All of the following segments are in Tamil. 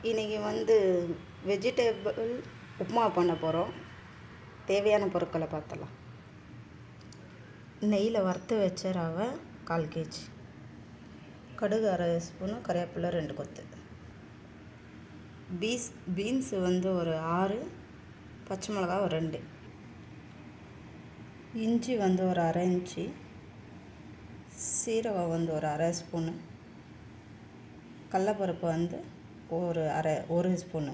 இன்றைக்கி வந்து வெஜிடபிள் உப்புமா பண்ண போகிறோம். தேவையான பொருட்களை பார்த்தலாம். நெய்யில் வறுத்து வச்ச ரவை 1/4 kg, கடுகு 1/2 ஸ்பூனு, கறிவேப்பிலை 2 கொத்து, பீன்ஸு வந்து ஒரு 6, பச்சை மிளகா ஒரு 2, இஞ்சி வந்து ஒரு 1/2 இன்ச்சு, சீரகம் வந்து ஒரு 1/2 ஸ்பூனு, கடலப்பருப்பு வந்து ஒரு ஸ்பூனு,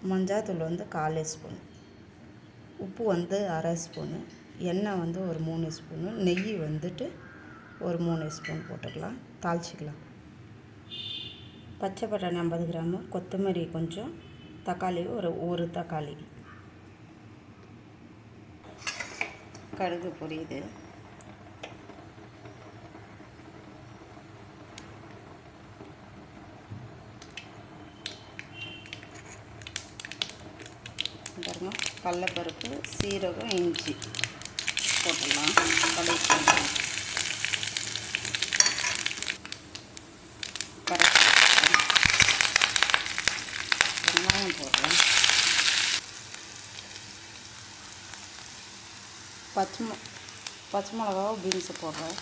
மஞ்சாத்தூள் வந்து 1/4 ஸ்பூன், உப்பு வந்து 1/2 ஸ்பூனு, எண்ணெய் வந்து ஒரு 3 ஸ்பூனு, நெய் வந்துட்டு ஒரு 3 ஸ்பூன் போட்டுக்கலாம். தாளிச்சிக்கலாம். பச்சை பட்டாணி 50 கிராமு, கொத்தமல்லி கொஞ்சம், தக்காளி ஒரு தக்காளி. கடுகு பொரியுது. பாருங்க, கடலப்பருப்பு, சீரகம், இஞ்சி போட்டுடலாம். கடைசி வெங்காயம் போடுறேன். பச்சை மிளகாவும் பீன்ஸு போடுறேன்.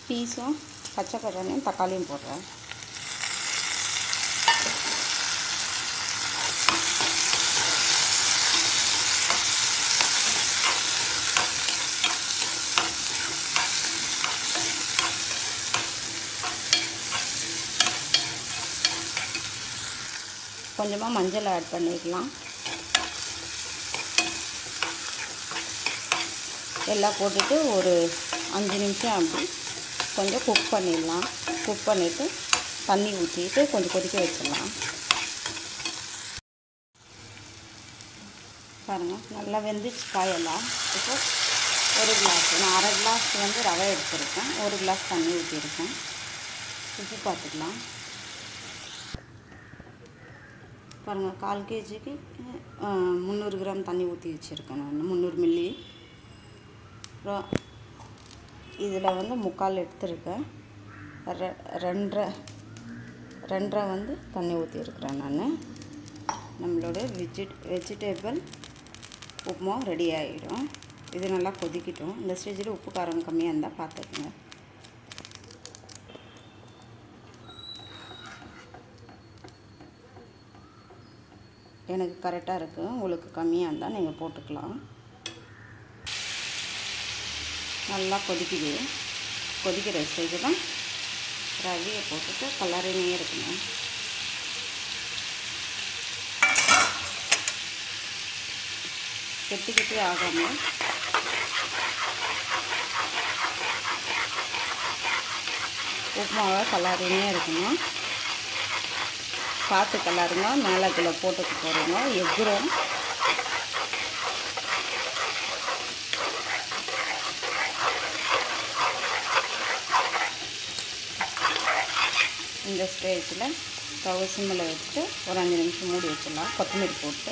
பீஸும் பச்சை பட்டாணியும் தக்காளியும் போடுறேன். கொஞ்சமாக மஞ்சள் ஆட் பண்ணிக்கலாம். எல்லாம் போட்டுட்டு ஒரு 5 நிமிஷம் அப்படி கொஞ்சம் குக் பண்ணிடலாம். குக் பண்ணிவிட்டு தண்ணி ஊற்றிட்டு கொஞ்சம் கொதிக்க வச்சிடலாம். பாருங்கள், நல்லா வெந்துச்சு காயெல்லாம். இப்போ ஒரு கிளாஸ், நான் 1/2 கிளாஸ் வந்து ரவை எடுத்துருக்கேன், 1 கிளாஸ் தண்ணி ஊற்றிருக்கேன். உப்பு பார்த்துக்கலாம். பாருங்கள், 1/4 kgக்கு 300 கிராம் தண்ணி ஊற்றி வச்சுருக்கேன் நான், 300 மில்லி. இதில் வந்து 3/4 எடுத்துருக்கேன், 2.5 வந்து தண்ணி ஊற்றிருக்கிறேன் நான். நம்மளோட வெஜிடபிள் உப்புமா ரெடி ஆகிடும். இது நல்லா கொதிக்கட்டும். இந்த ஸ்டேஜில் உப்பு காரம் கம்மியாக இருந்தால் பார்த்துக்குங்க. எனக்கு கரெக்டாக இருக்குது. உங்களுக்கு கம்மியாக இருந்தால் நீங்கள் போட்டுக்கலாம். நல்லா கொதிக்குது. கொதிக்கிற ஸ்டேஜில் தான் ரவையை போட்டுட்டு கலரினே இருக்கணும். கெட்டி ஆகாமல் உப்புமாவை கலரினே இருக்கணும். பார்த்து கலருங்க. மேலே கீழே போட்டுக்கு போகிறோங்க, எக்குறோம். இந்த ஸ்டேஜில் ஸ்டவ் சிம்மில் வச்சுட்டு ஒரு 5 நிமிஷம் மூடி வச்சிடலாம். கொத்தமல்லி போட்டு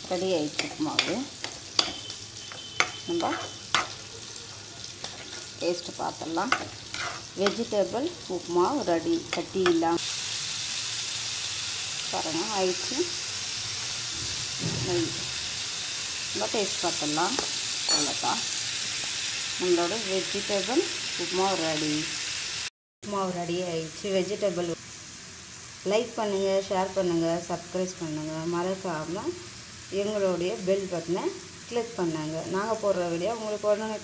ரெடி ஆகிடுச்சு உப்புமாவு. நம்ம டேஸ்ட்டு பார்த்துடலாம். Vegetable upma ready. கட்டி இல்லாமல் பாருங்கள் ஆயிடுச்சு. நெய் நம்ம டேஸ்ட் பார்த்துடலாம். அவ்வளோதான், நம்மளோட vegetable upma ready. Upma ready ஆயிடுச்சு. வெஜிடபிள் லைக் பண்ணுங்கள், ஷேர் பண்ணுங்கள், சப்ஸ்கிரைப் பண்ணுங்கள். மறக்காமல் எங்களுடைய பெல் பட்டனை கிளிக் பண்ணுங்க. நாங்கள் போடுற வீடியோ உங்களுக்கு உடனே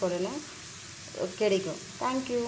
கிடைக்கும். தேங்க்யூ.